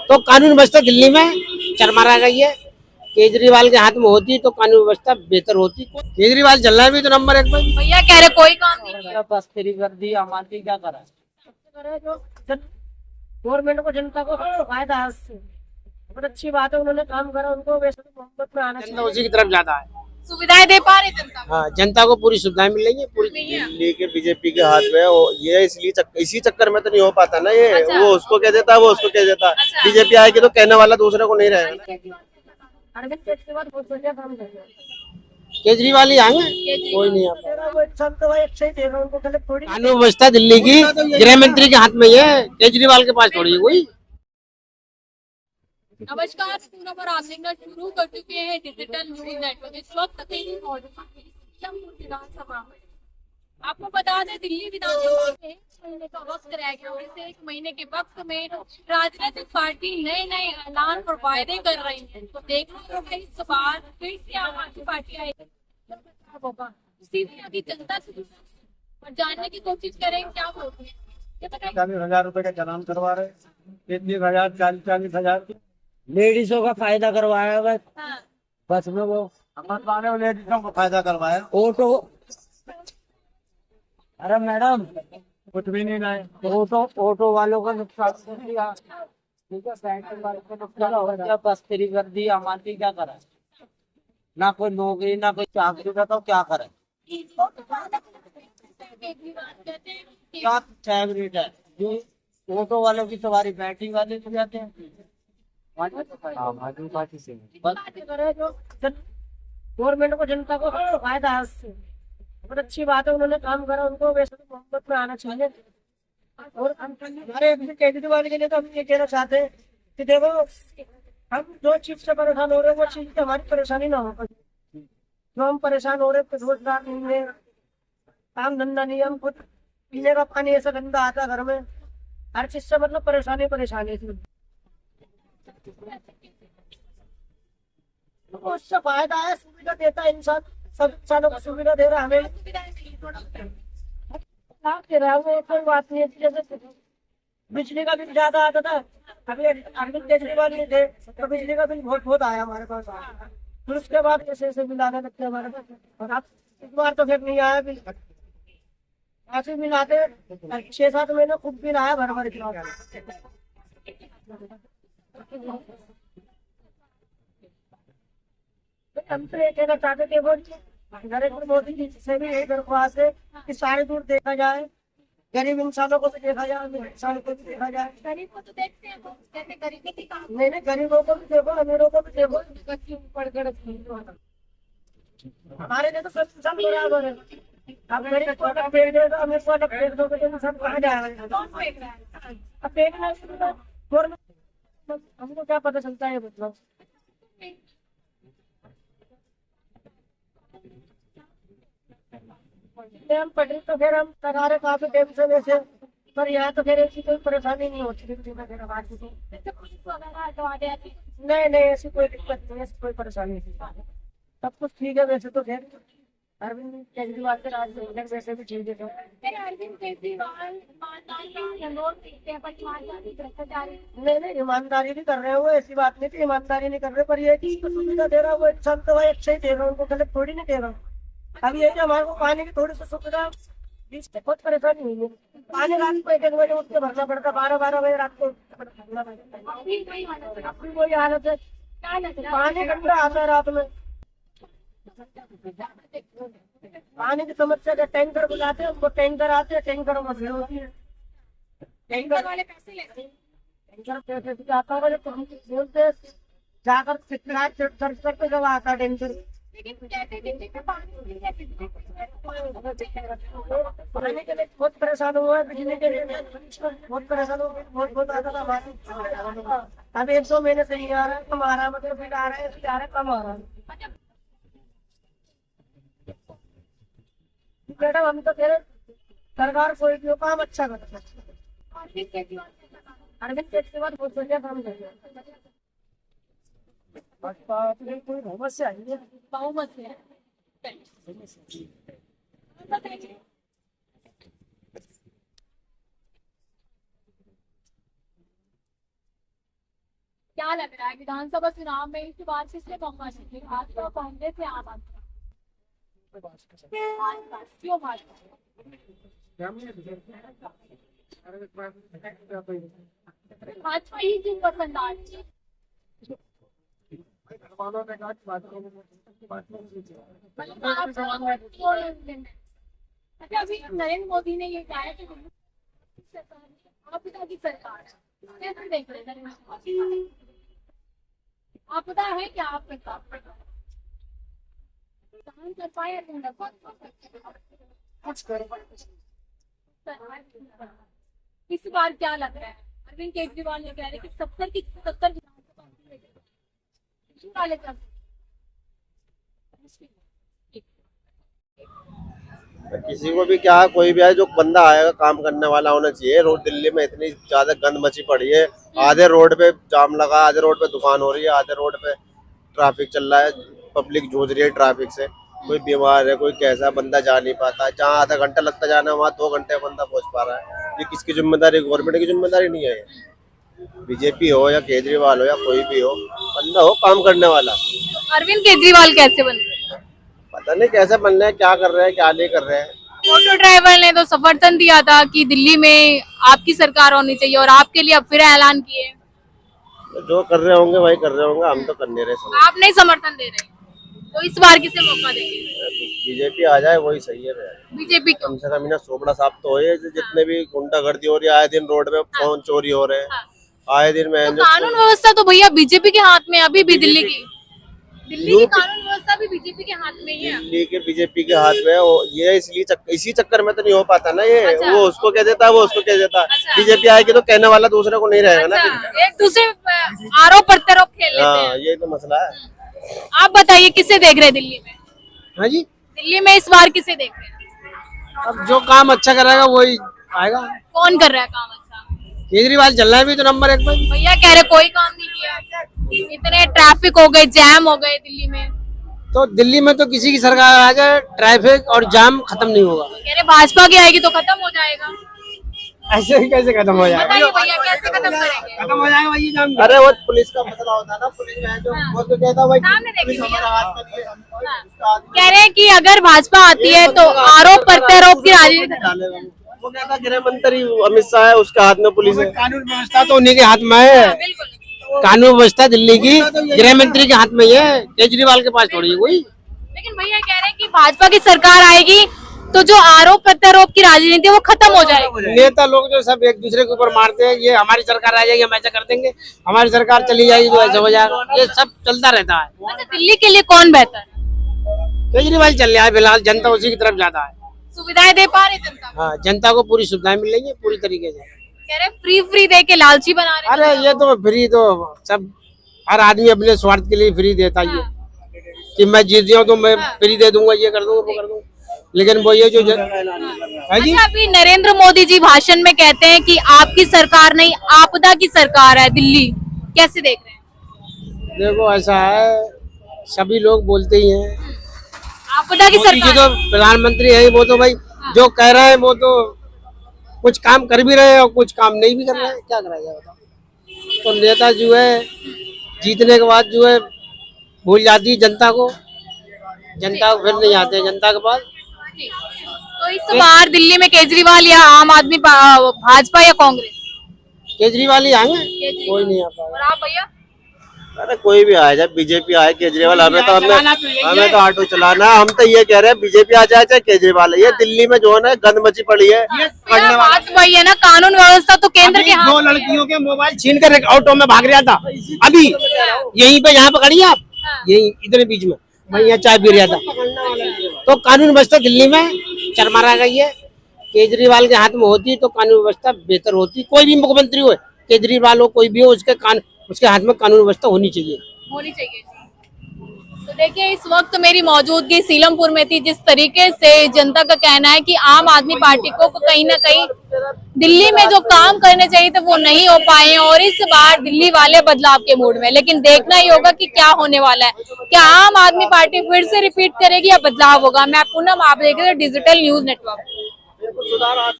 तो कानून व्यवस्था दिल्ली में चरमरा गई है। केजरीवाल के हाथ में होती तो कानून व्यवस्था बेहतर होती। केजरीवाल चल रहा है भी तो नंबर 1 पर। भैया कह रहे कोई काम नहीं किया। बस फ्री कर दी, आम आदमी क्या करा जो गवर्नमेंट को, जनता को फायदा है उससे। बहुत अच्छी बात है, उन्होंने काम करा, उनको वैसे तो मोहब्बत में आना चाहिए। उसी की तरफ ज्यादा है। सुविधाएं दे पा रहे जनता को? हाँ, जनता को पूरी सुविधाएं मिल रही है पूरी। दिल्ली के बीजेपी के हाथ में है, ये इसलिए इसी चक्कर में तो नहीं हो पाता ना ये। अच्छा। वो उसको कह देता है, वो उसको कह देता है। अच्छा। बीजेपी आएगी तो कहने वाला दूसरे को नहीं रहेगा। अरविंद केजरीवाल बहुत बढ़िया काम कर रहे हैं। केजरीवाल ही आएंगे, कोई नहीं आता। वो सब तो भाई अच्छा ही देगा उनको, पहले थोड़ी कानून व्यवस्था दिल्ली की गृह मंत्री के हाथ में ही है, केजरीवाल के पास थोड़ी है कोई। नमस्कार, पूरा पर आप देखना शुरू कर चुके हैं डिजिटल न्यूज नेटवर्क। इस वक्त विधानसभा में आपको बता दें, दिल्ली विधानसभा में 1 महीने का वक्त रह गया और इस 1 महीने के वक्त में राजनीतिक पार्टी नए नए ऐलान और वायदे कर रही है। तो देखना होगा इस बार फिर से आम आदमी पार्टी आएगी होगा। सीधे अभी जनता से और जानने की कोशिश करें क्या बोलते हैं। 40,000 रुपए का चालान करवा रहे, 30,000 40,000 लेडीजों का फायदा करवाया बस। हाँ। बस में वो लेडीजों को फायदा करवाया। ऑटो, अरे मैडम कुछ भी नहीं लाए। ऑटो वालों का नुकसान कर दिया, ठीक है, साइकिल वालों का नुकसान हो गया, बस फ्री कर दी। आम आदमी क्या करे, ना कोई नौकरी ना कोई चाकरी का, तो क्या करे। क्या फेवरेट है जो ऑटो वालों की सवारी बैटरी वाले तो जाते हैं। पार्टी से जो गवर्नमेंट को, जनता को फायदा है उससे। बहुत अच्छी बात है, उन्होंने काम करा, उनको वैसे तो मोहब्बत में आना चाहिए। और हमारे केजरीवाल के लिए तो हम ये कहना चाहते हैं कि देखो, हम जो चीज से परेशान हो रहे हैं वो चीज की हमारी परेशानी ना हो। जो हम परेशान हो रहे हैं, रोजगार नहीं है, काम धंधा नहीं है, हम खुद पीने का पानी ऐसा गंदा आता है घर में, हर चीज से मतलब परेशानी परेशानी थी। उससे फायदा है, सुविधा देता है इंसान, सब इंसानों को सुविधा दे रहा है। हमें दे रहा है वो, कोई बात नहीं है। जैसे बिजली का बिल ज्यादा आता था, अभी अरविंद केजरीवाल नहीं थे तो बिजली का बिल बहुत बहुत आया हमारे पास। फिर उसके बाद ऐसे ऐसे बिल आने लगते हमारे पास, और अब इस बार तो फिर नहीं आया बिल। ऐसे बिल आते 6-7 महीने खूब बिल आया भर भर के। हम तो ये कहना चाहते थे, वो नरेंद्र मोदी जी से भी यही दरख्वास्त है कि सारे दूर देखा जाए, गरीब इंसानों को भी देखा जाए, अमीर इंसानों को भी देखा जाए। गरीब को तो देखते हैं, कहते गरीबी की काम नहीं, गरीबों को भी देखो, अमीरों को भी देखो। हमारे लिए तो सब बराबर है। अब गरीब को अलग फेंक दे तो अमीर को अलग फेंक दो तो सब कहाँ जाएगा। अब फेंकना हमको क्या पता चलता है, मतलब हम पढ़े तो फिर हम करा रहे काफी टाइम से वैसे, पर यहाँ तो फिर ऐसी कोई परेशानी नहीं होती। नहीं नहीं, ऐसी कोई दिक्कत नहीं, ऐसी कोई परेशानी नहीं, सब कुछ ठीक है वैसे तो। फिर अरविंद केजरीवाल के राज में वैसे भी ठीक है। अरविंद केजरीवाल नहीं नहीं, ईमानदारी नहीं कर रहे हैं वो, ऐसी बात नहीं थी, ईमानदारी नहीं कर रहे, पर ये चीज को सुविधा दे रहा है वो इंसान तो भाई अच्छा ही दे रहा है, उनको गलत थोड़ी नहीं दे रहा। अब ये कि हमारे को पानी की थोड़ी सी सुविधा, बहुत परेशानी हुई है। पानी रात को 1-1 बजे उठ के भरना पड़ता, 12-12 बजे रात को भरना पड़ता। अपनी वही हालत है, पानी गंदा आता है रात में। पानी की समस्या का टैंकर बुलाते हैं, उनको टैंकर आते हैं, टैंकरों में भीड़ होती है। टैंकर वाले पैसे लेते हैं, टैंकर पैसे भी आता है, तो हम बोलते हैं जाकर शिकायत दर्ज करते जब आता है टैंकर। पानी के लिए बहुत परेशान हुआ है, बिजली के लिए बहुत परेशान हुआ, बहुत आता था हमारे। अब 1-2 महीने से नहीं आ रहा है, कम आ रहा है, मतलब फिर आ रहा है, फिर आ रहा है, कम आ रहा है। मैडम हम तो कह रहे सरकार कोई भी काम अच्छा करता है। अरविंद केजरीवाल बहुत बढ़िया काम कर रहे हैं। कोई बहुमत से आई है, बहुमत से क्या लग रहा है विधानसभा चुनाव में इस बार किसने मौका देंगे, भाजपा, कांग्रेस या आम आदमी? भाजपा। क्यों भाजपा? भाजपा ही क्यों पसंद आ रही है? अच्छा, अभी नरेंद्र मोदी ने ये कहा है कि आपदा की सरकार है। कैसे देख रहे हैं नरेंद्र मोदी? आपदा है क्या आपके साथ? काम कर पाए या नहीं? कुछ कर इस बार क्या लग रहा है? अरविंद केजरीवाल ये कह रहे हैं कि 70 की 70 वाले कर किसी को भी क्या, कोई भी आए, जो बंदा आएगा काम करने वाला होना चाहिए। रोड दिल्ली में इतनी ज्यादा गंद मची पड़ी है, आधे रोड पे जाम लगा, आधे रोड पे दुकान हो रही है, आधे रोड पे ट्रैफिक चल रहा है, पब्लिक जूझ रही है ट्रैफिक से। कोई बीमार है, कोई कैसा, बंदा जा नहीं पाता। जहाँ आधा घंटा लगता जाना है वहाँ 2 घंटे बंदा पहुंच पा रहा है। ये किसकी जिम्मेदारी? गवर्नमेंट की जिम्मेदारी नहीं है। बीजेपी हो या केजरीवाल हो या कोई भी हो, बंदा हो काम करने वाला। अरविंद केजरीवाल कैसे बन रहे? पता नहीं कैसे बन रहे हैं, क्या कर रहे हैं, क्या नहीं कर रहे हैं। ऑटो ड्राइवर ने तो समर्थन दिया था कि दिल्ली में आपकी सरकार होनी चाहिए और आपके लिए अब फिर ऐलान किए। जो कर रहे होंगे वही कर रहे होंगे, हम तो कर नहीं रहे सब। आप नहीं समर्थन दे रहे, तो इस बार किसे मौका देंगे? बीजेपी आ जाए वही सही है। बीजेपी को कम से कम इन्हें सोबड़ा साफ तो हो, जितने भी गुंडागर्दी हो रही है, आए दिन रोड पे फोन चोरी हो रहे हैं, आए दिन में तो कानून व्यवस्था तो भैया बीजेपी के हाथ में अभी भी। दिल्ली की कानून व्यवस्था भी बीजेपी के हाथ में ही है। दिल्ली के बीजेपी के हाथ में है। ये इसलिए इसी चक्कर में तो नहीं हो पाता ना ये। अच्छा। वो उसको कह देता है, वो उसको कह देता है। अच्छा। बीजेपी आएगी तो कहने वाला दूसरे को नहीं रहेगा ना। अच्छा, एक दूसरे आरोप प्रत्यारोप खेल लेते हाँ, हैं। ये तो मसला है। आप बताइए किसे देख रहे हैं दिल्ली में? हाँ जी, दिल्ली में इस बार किसे देख रहे हैं? अब जो काम अच्छा करेगा वही आएगा। कौन कर रहा है काम अच्छा? केजरीवाल चल रहा है भी तो नंबर 1 पर। भैया कह रहे कोई काम नहीं किया, इतने ट्रैफिक हो गए, जैम हो गए दिल्ली में। तो दिल्ली में तो किसी की सरकार आ जाए, ट्रैफिक और जाम खत्म नहीं होगा। कह रहे भाजपा की आएगी तो खत्म हो जाएगा। ऐसे ही कैसे खत्म हो जाएगा? बताइए भैया कैसे खत्म करेंगे? खत्म हो जाएगा वही जाम। अरे वो पुलिस का मसला होता है ना, पुलिस में जो वो तो कहता है भाई सामने देखिए पुलिस भैया। हमारा हाथ में नहीं है, हाँ। उसका हाथ में कह रहे हैं कि अगर भाजपा आती है तो आरोप प्रत्यारोप की राजनीति खत्म। डालेगा। वो कहता गृह मंत्री अमित शाह है, उसके हाथ में पुलिस है। कानून व्यवस्था तो उन्हीं के हाथ में है। बिल्कुल। कानून व्यवस्था दिल्ली की गृह मंत्री के हाथ में ही है, केजरीवाल के पास थोड़ी है कोई। लेकिन भैया कह रहे हैं कि भाजपा की सरकार आएगी तो जो आरोप प्रत्यारोप की राजनीति है वो खत्म हो जाएगी। नेता लोग जो सब एक दूसरे के ऊपर मारते हैं, ये हमारी सरकार आ जाएगी हम ऐसा कर देंगे, हमारी सरकार चली जाएगी तो ऐसा हो जाएगा, ये सब चलता रहता है। अच्छा, दिल्ली के लिए कौन बेहतर है? केजरीवाल चल रहा है फिलहाल, जनता उसी की तरफ ज्यादा है। सुविधाएं दे पा रहे जनता को? हाँ, जनता को पूरी सुविधाएं मिल रही है पूरी तरीके से। कह रहे फ्री दे के लालची बना रहे हैं। अरे ये तो फ्री तो सब, हर आदमी अपने स्वार्थ के लिए फ्री देता ही है कि मैं जीत गया तो मैं फ्री दे दूंगा, ये कर दूंगा, वो कर दूंगा। लेकिन वो ये जो है जी, अच्छा, अभी नरेंद्र मोदी जी भाषण में कहते हैं कि आपकी सरकार नहीं आपदा की सरकार है दिल्ली, कैसे देख रहे हैं? देखो ऐसा है, सभी लोग बोलते ही हैं आपदा की मोदी जी सरकार तो प्रधानमंत्री है, वो तो भाई जो कह रहे हैं वो तो कुछ काम कर भी रहे हैं और कुछ काम नहीं भी कर रहे हैं, क्या करा जाए बताओ। तो नेता जो है जीतने के बाद जो है भूल जाती है जनता को, जनता को फिर नहीं आते जनता के पास। तो इस बार दिल्ली में केजरीवाल या आम आदमी भाजपा या कांग्रेस? केजरीवाल ही आएंगे, कोई नहीं आ पाएगा। और आप भैया? अरे कोई भी आए, जाए बीजेपी आए केजरीवाल, हमें तो चलाना तो यही हमें है। तो ऑटो चलाना है। हम तो ये कह रहे हैं बीजेपी आ जाए चाहे केजरीवाल है, ये दिल्ली में जो है ना गंद मची पड़ी है। भैया बात वही है ना, कानून व्यवस्था तो केंद्र के हाथ दो में है। लड़कियों के मोबाइल छीन कर एक ऑटो में भाग रहा था अभी, यहीं पे जहाँ पे खड़ी है आप, यही इतने बीच में मैं यहाँ चाय पी रहा था। तो कानून व्यवस्था दिल्ली में चरमरा गई है। केजरीवाल के हाथ में होती तो कानून व्यवस्था बेहतर होती। कोई भी मुख्यमंत्री हो, केजरीवाल हो, कोई भी हो, उसके हाथ में कानून व्यवस्था होनी चाहिए। तो देखिए इस वक्त मेरी मौजूदगी सीलमपुर में थी। जिस तरीके से जनता का कहना है कि आम आदमी पार्टी को कहीं ना कहीं दिल्ली में जो काम करने चाहिए थे वो नहीं हो पाए हैं और इस बार दिल्ली वाले बदलाव के मूड में। लेकिन देखना ही होगा कि क्या होने वाला है, क्या आम आदमी पार्टी फिर से रिपीट करेगी या बदलाव होगा। मैं पूनम, आप देख रहे हैं डिजिटल न्यूज नेटवर्क।